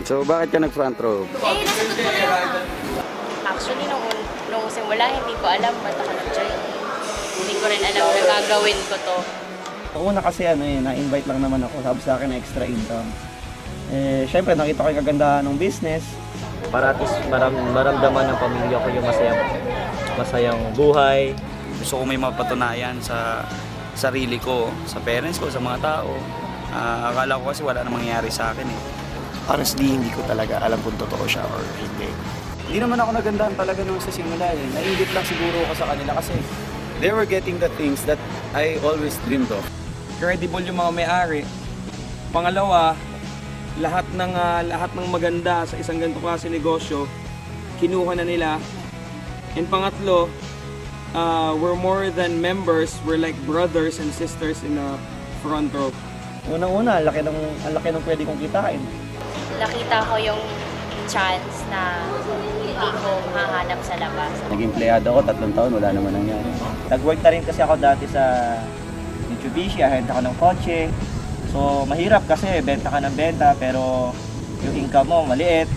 So bakit ka nag-front row? Nasa totoo lang. Actually, nung simula, hindi ko alam ba't ako nag-join. Hindi ko rin alam na gagawin ko to. Una kasi na-invite lang naman ako, sabi sa akin na extra income. Syempre nakita ko yung kagandahan ng business. Para at least maramdaman ng pamilya ko yung masayang buhay. Gusto ko may mapatunayan sa sarili ko, sa parents ko, sa mga tao. Akala ko kasi wala na mangyayari sa akin eh. Honestly, hindi ko talaga alam kung totoo siya or hindi. Hindi naman ako nagandahan talaga nung sa simula eh. Nainggit lang siguro ako sa kanila kasi they were getting the things that I always dreamed of. Credible yung mga may-ari. Pangalawa, lahat ng maganda sa isang ganito klase negosyo, kinuha na nila. And pangatlo, we're more than members, we're like brothers and sisters in the front row. Unang-una, ang laki ng pwede kong kitain. Nakita ko yung chance na hindi ko mahanap sa labas. Naging empleyado ako, 3 taon, wala naman nangyari. Nag-work na rin kasi ako dati sa Mitsubishi, ahenta ako ng kotse. So, mahirap kasi benta ka ng benta, pero yung income mo maliit.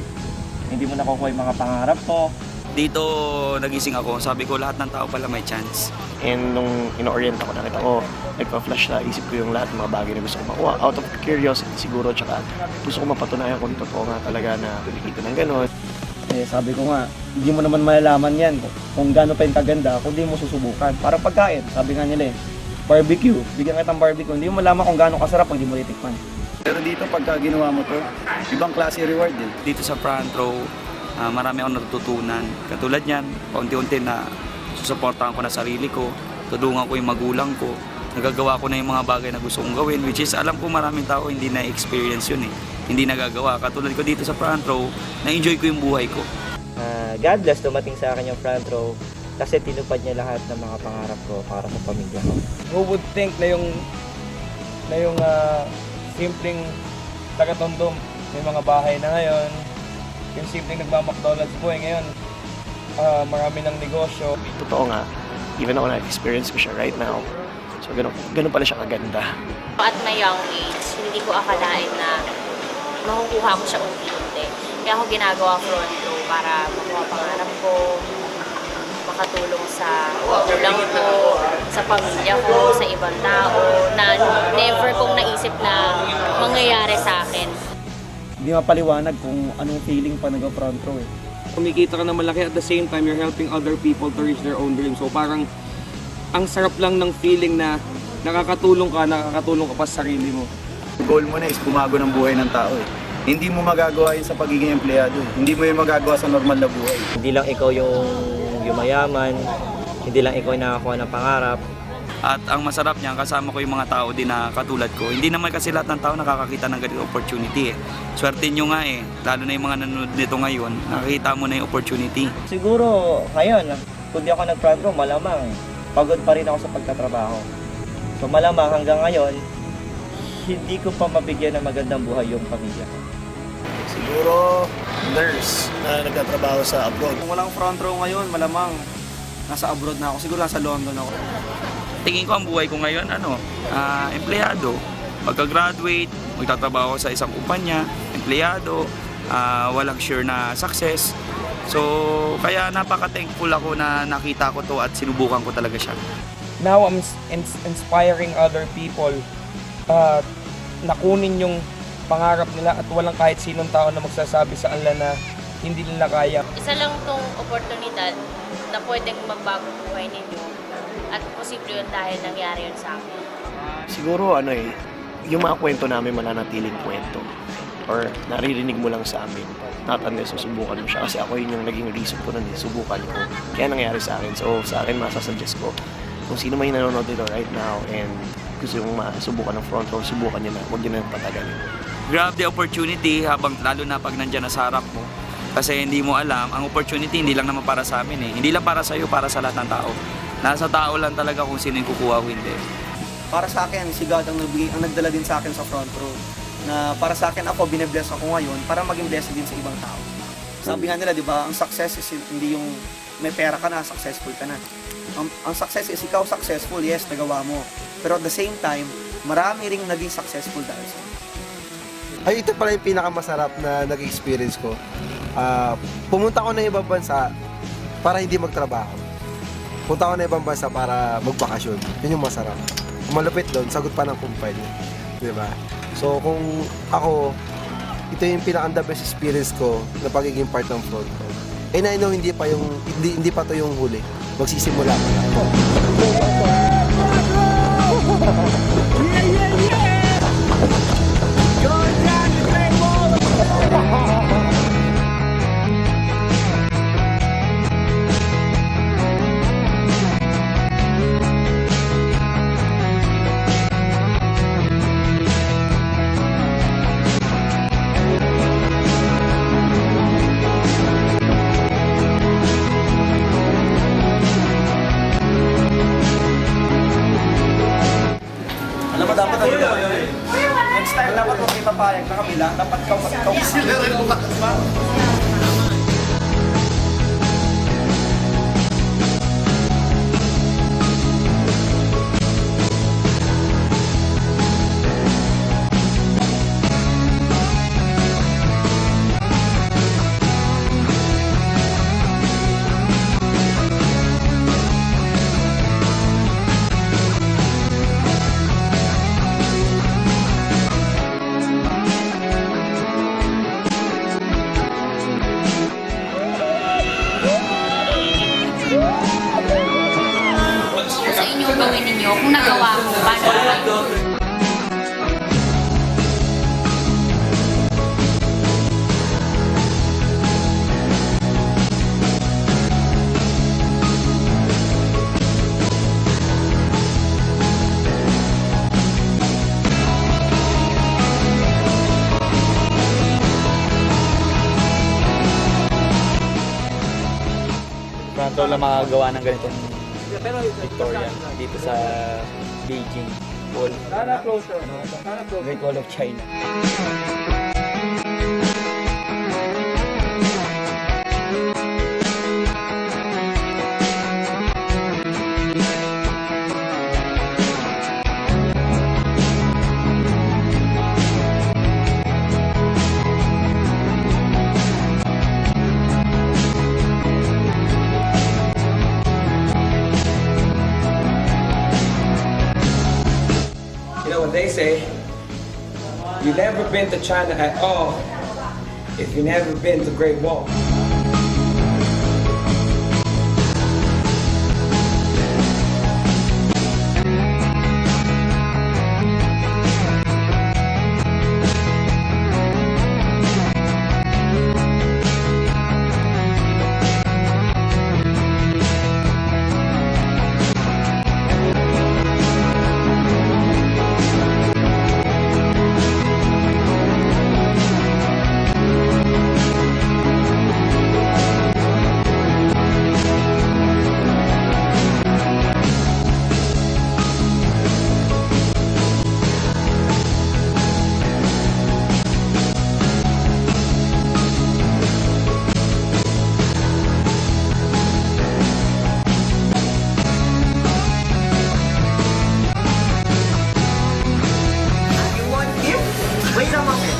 Hindi mo nakukuha yung mga pangarap mo. Dito nagising ako, sabi ko lahat ng tao pala may chance. And nung ino-orient ako, nakita ko, nagpa-flash sa isip ko yung lahat ng mga bagay na gusto ko makuha. Out of curiosity siguro, tsaka gusto ko mapatunayan kung totoo nga talaga na kumikita ng gano'n. Sabi ko nga, hindi mo naman malalaman yan kung gaano pa yung kaganda kung hindi mo susubukan. Parang pagkain, sabi nga nila barbecue, bigyan kitang barbecue, hindi mo malaman kung gaano kasarap pag hindi mo titikman. Pero dito pagka ginawa mo to, ibang klase reward eh. Dito sa front row, marami akong natututunan. Katulad yan, paunti-unti na susuportahan ko na sarili ko, tulungan ko yung magulang ko, nagagawa ko na yung mga bagay na gusto kong gawin, which is alam ko maraming tao hindi na-experience yun eh, hindi nagagawa. Katulad ko dito sa front row, na-enjoy ko yung buhay ko. God bless, dumating sa akin yung front row kasi tinupad niya lahat ng mga pangarap ko para sa pamilya ko. Who would think na yung simpleng taga-Tondo, may mga bahay na ngayon, yung simpleng nagma-McDonald's boy ngayon, marami ng negosyo. Totoo nga, even ako na-experience ko siya right now. So, ganun pala siya kaganda. At my young age, hindi ko akalain na makukuha ko siya unti-unti. Kaya ako ginagawa front row para makuha pangarap ko, makatulong sa magulang ko, sa pamilya ko, sa ibang tao, na never kong naisip na mangyayari sa akin. Hindi mapaliwanag kung anong feeling pa nag-front row eh. Kumikita ka na malaki at the same time you're helping other people to reach their own dreams. So parang ang sarap lang ng feeling na nakakatulong ka pa sa sarili mo. Goal mo na is bumago ng buhay ng tao eh. Hindi mo magagawa yun sa pagiging empleyado. Hindi mo yun magagawa sa normal na buhay. Hindi lang ikaw yung mayaman, hindi lang ikaw yung nakakuha ng pangarap. At ang masarap niya, kasama ko yung mga tao din na katulad ko. Hindi naman kasi lahat ng tao nakakakita ng ganitong opportunity eh. Swerte nyo nga eh, lalo na yung mga nanonood nito ngayon, nakikita mo na yung opportunity. Siguro ngayon, kung di ako nag-front row, malamang pagod pa rin ako sa pagtatrabaho. So malamang hanggang ngayon, hindi ko pa mabigyan ng magandang buhay yung pamilya ko. Siguro, nurse na nagtatrabaho sa abroad. Kung walang front row ngayon, malamang nasa abroad na ako. Siguro nasa London ako. Tingin ko ang buhay ko ngayon, empleyado. Pagka-graduate, magtatrabaho sa isang kumpanya, empleyado, walang sure na success. So, kaya napaka-thankful ako na nakita ko to at sinubukan ko talaga siya. Now I'm inspiring other people na kunin yung pangarap nila at walang kahit sinong tao na magsasabi sa kanila na hindi nila kaya. Isa lang tong oportunidad na pwedeng magbago buhay ninyo at posible yun dahil nangyari yun sa akin. Siguro yung mga kwento namin mananatiling kwento or naririnig mo lang sa amin. Not unless susubukan mo siya kasi ako yun yung naging reason ko nun subukan ko. Kaya nangyari sa akin. So sa akin masasuggest ko kung sino may nanonood dito right now and gusto yung masubukan ng front row, subukan nyo na, huwag nyo na patagalin. Grab the opportunity habang lalo na pag nandyan na sa harap mo. Kasi hindi mo alam, ang opportunity hindi lang naman para sa amin eh. Hindi lang para sa iyo, para sa lahat ng tao. Nasa tao lang talaga kung sino yung kukuha o hindi. Para sa akin, si God ang nagdala din sa akin sa front row. Na para sa akin, ako, bine-bless ako ngayon para maging blessing din sa ibang tao. Sabi nga nila, di ba, ang success is hindi yung may pera ka na, successful ka na. Ang success is ikaw successful, yes, nagawa mo. Pero at the same time, marami ring naging successful dahil sa Ay, ito pala yung pinakamasarap na nag-experience ko. Pumunta ako ng ibang bansa para hindi magtrabaho. Punta ako ng ibang bansa para magbakasyon. Yun yung masarap. Kung malupit doon, sagot pa ng kumpanya. Diba? So, kung ako, ito yung pinaka-the best experience ko na pagiging part ng front row. And I know hindi pa to yung huli. Magsisimula pa lang. Alam mo, dapat ano yun? Next time, dapat kung may papayag na kami lang, dapat ikaw Sa inyo gawin ninyo, kung nagawa mo, paano naman? Front row lang makagawa ng ganitong Victorian dito sa Beijing Wall. Great Wall of China. You know what they say? You've never been to China at all if you've never been to Great Wall. Wait a moment.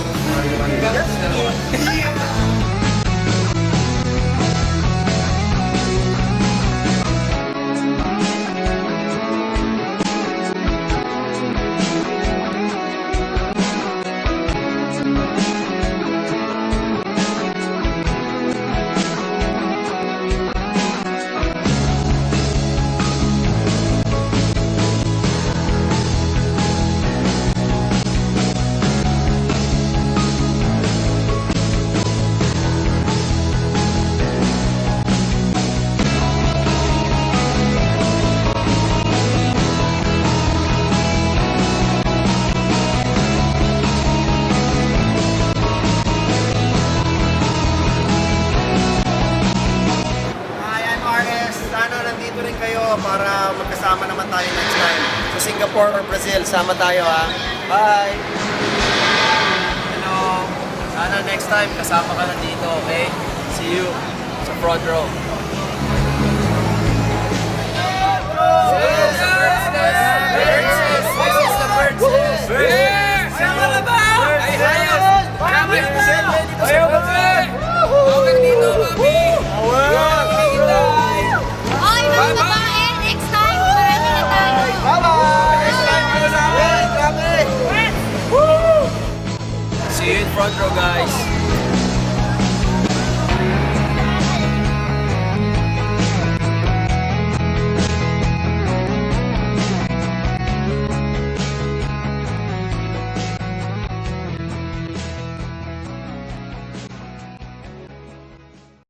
para magkasama naman tayo next time. Sa Singapore or Brazil, sama tayo ha. Bye! Hello! Sana next time kasama ka na dito, okay? See you sa front row. This is the bird's nest! This is the bird's nest! Sama na ba? Ay, hayos! guys.